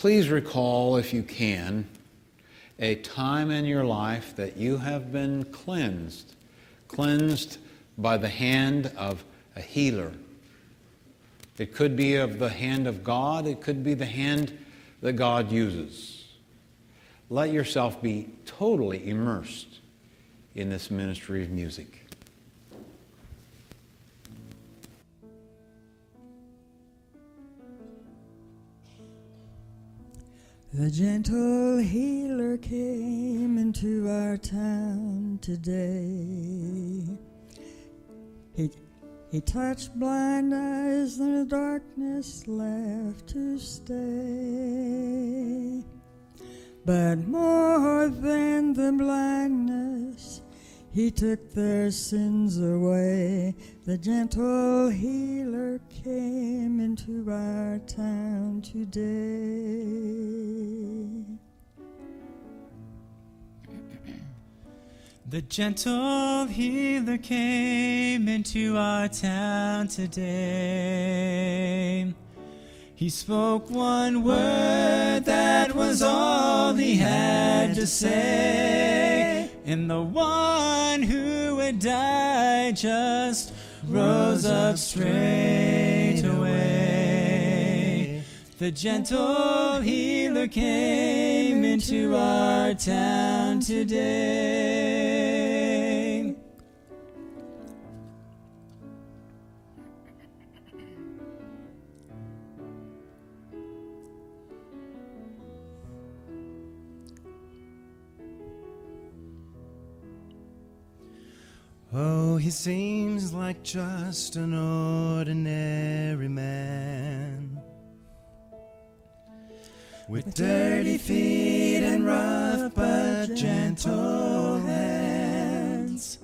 please recall, if you can, a time in your life that you have been cleansed by the hand of a healer. It could be of the hand of God. It could be the hand that God uses. Let yourself be totally immersed in this ministry of music. The gentle healer came into our town today. He touched blind eyes and the darkness left to stay. But more than the blindness, he took their sins away. The gentle healer came into our town today. The gentle healer came into our town today. He spoke one word, that was all he had to say. And the one who had died just rose up straight away. The gentle healer came into our town today. Oh, he seems like just an ordinary man, with dirty feet and rough but gentle hands.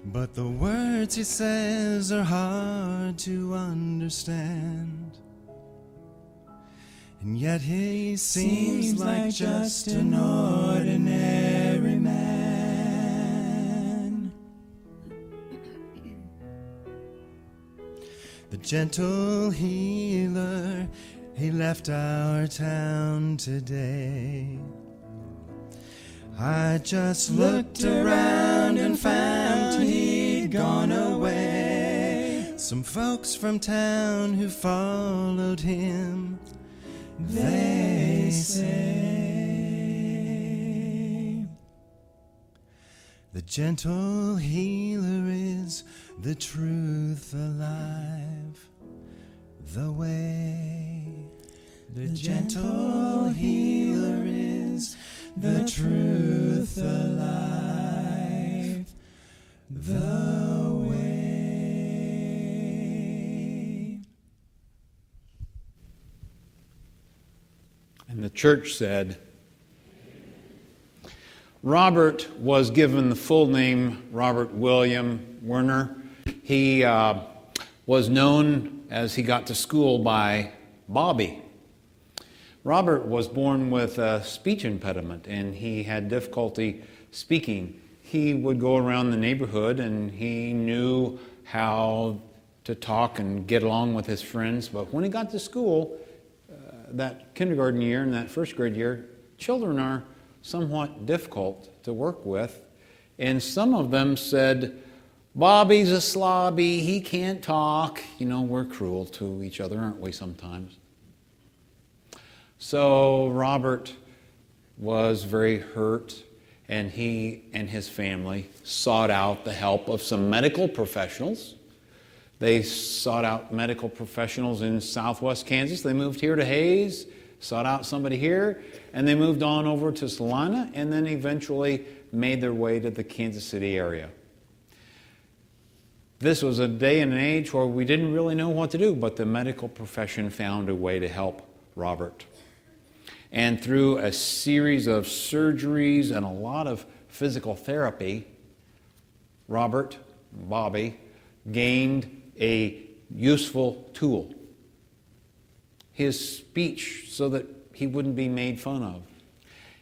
But the words he says are hard to understand, and yet he seems like just an ordinary man. The gentle healer, he left our town today. I just looked around and found he'd gone away. Some folks from town who followed him, they say, the gentle healer is the truth alive, the way. The gentle healer is the truth alive, the way. And the church said, Robert was given the full name Robert William Werner. He was known as he got to school by Bobby. Robert was born with a speech impediment and he had difficulty speaking. He would go around the neighborhood and he knew how to talk and get along with his friends, but when he got to school, that kindergarten year and that first grade year, children are somewhat difficult to work with, and some of them said, Bobby's a slobby, he can't talk. You know, we're cruel to each other, aren't we, sometimes? So Robert was very hurt, and he and his family sought out the help of some medical professionals. They sought out medical professionals in southwest Kansas. They moved here to Hayes, sought out somebody here, and they moved on over to Salina, and then eventually made their way to the Kansas City area. This was a day and an age where we didn't really know what to do, but the medical profession found a way to help Robert. And through a series of surgeries and a lot of physical therapy, Bobby, gained a useful tool. His speech, so that he wouldn't be made fun of.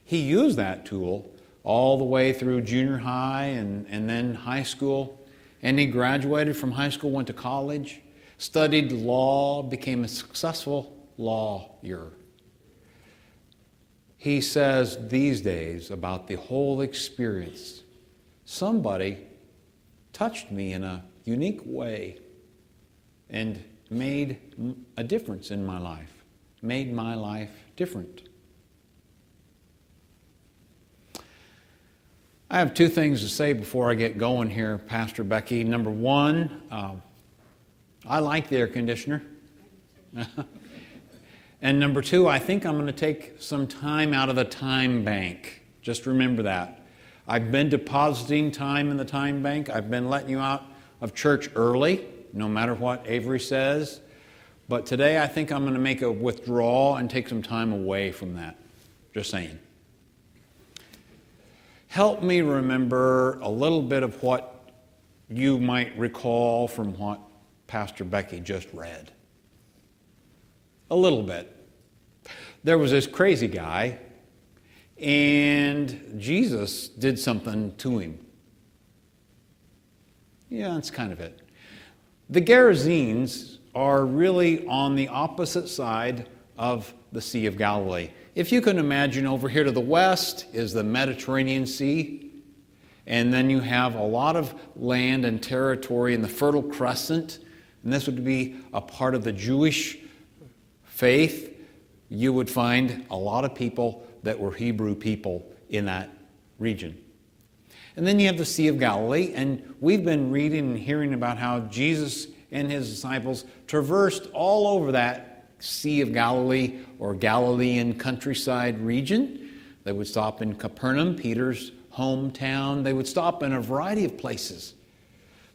He used that tool all the way through junior high and then high school. And he graduated from high school, went to college, studied law, became a successful lawyer. he says these days about the whole experience, somebody touched me in a unique way and made a difference in my life, made my life different. I have two things to say before I get going here, Pastor Becky. Number one, I like the air conditioner. And number two, I think I'm going to take some time out of the time bank. Just remember that. I've been depositing time in the time bank. I've been letting you out of church early, no matter what Avery says. But today I think I'm going to make a withdrawal and take some time away from that. Just saying. Help me remember a little bit of what you might recall from what Pastor Becky just read. A little bit. There was this crazy guy, and Jesus did something to him. Yeah, that's kind of it. The Gerasenes are really on the opposite side of the Sea of Galilee. If you can imagine, over here to the west is the Mediterranean Sea, and then you have a lot of land and territory in the Fertile Crescent, and this would be a part of the Jewish faith. You would find a lot of people that were Hebrew people in that region. And then you have the Sea of Galilee, and we've been reading and hearing about how Jesus and his disciples traversed all over that Sea of Galilee or Galilean countryside region. They would stop in Capernaum, Peter's hometown. They would stop in a variety of places.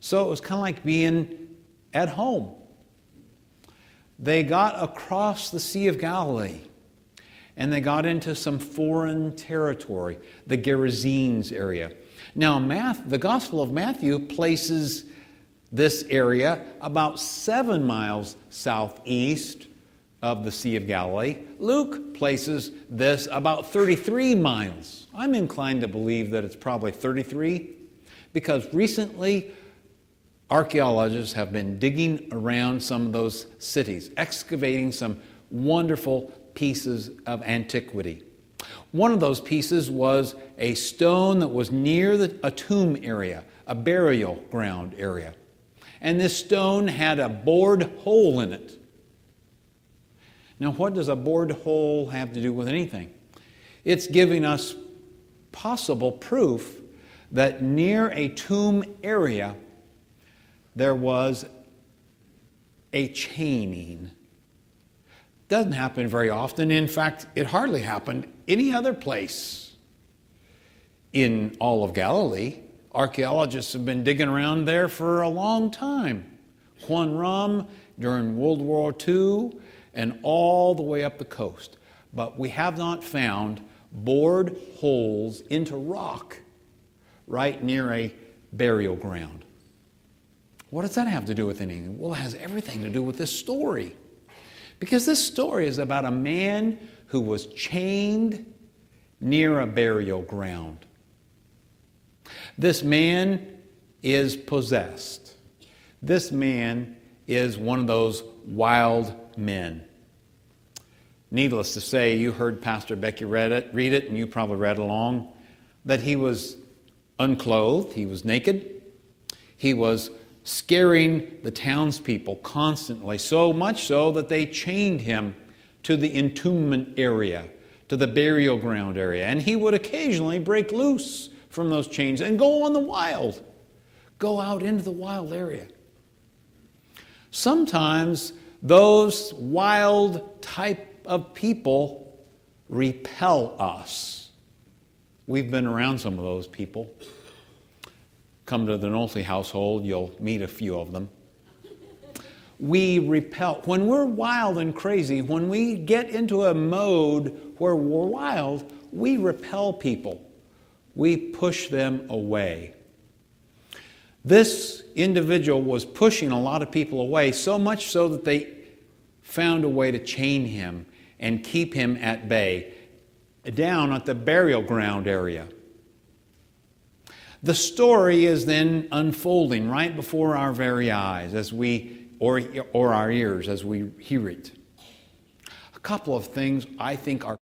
So it was kind of like being at home. They got across the Sea of Galilee, and they got into some foreign territory, the Gerasenes area. Now, the Gospel of Matthew places this area about 7 miles southeast of the Sea of Galilee. Luke places this about 33 miles. I'm inclined to believe that it's probably 33, because recently archaeologists have been digging around some of those cities, excavating some wonderful pieces of antiquity. One of those pieces was a stone that was near a tomb area, a burial ground area. And this stone had a bored hole in it. Now, what does a bored hole have to do with anything? It's giving us possible proof that near a tomb area there was a chaining. Doesn't happen very often. In fact, it hardly happened any other place in all of Galilee. Archaeologists have been digging around there for a long time. Qumran during World War II and all the way up the coast. But we have not found bored holes into rock right near a burial ground. What does that have to do with anything? Well, it has everything to do with this story. Because this story is about a man who was chained near a burial ground. This man is possessed. This man is one of those wild men. Needless to say, you heard Pastor Becky read it, and you probably read along, that he was unclothed, he was naked, he was scaring the townspeople constantly, so much so that they chained him to the entombment area, to the burial ground area. And he would occasionally break loose from those chains and go on the wild, go out into the wild area. Sometimes those wild type of people repel us. We've been around some of those people. Come to the Nolte household, you'll meet a few of them. We repel. When we're wild and crazy, when we get into a mode where we're wild, we repel people. We push them away. This individual was pushing a lot of people away, so much so that they found a way to chain him and keep him at bay down at the burial ground area. The story is then unfolding right before our very eyes or our ears as we hear it. A couple of things I think are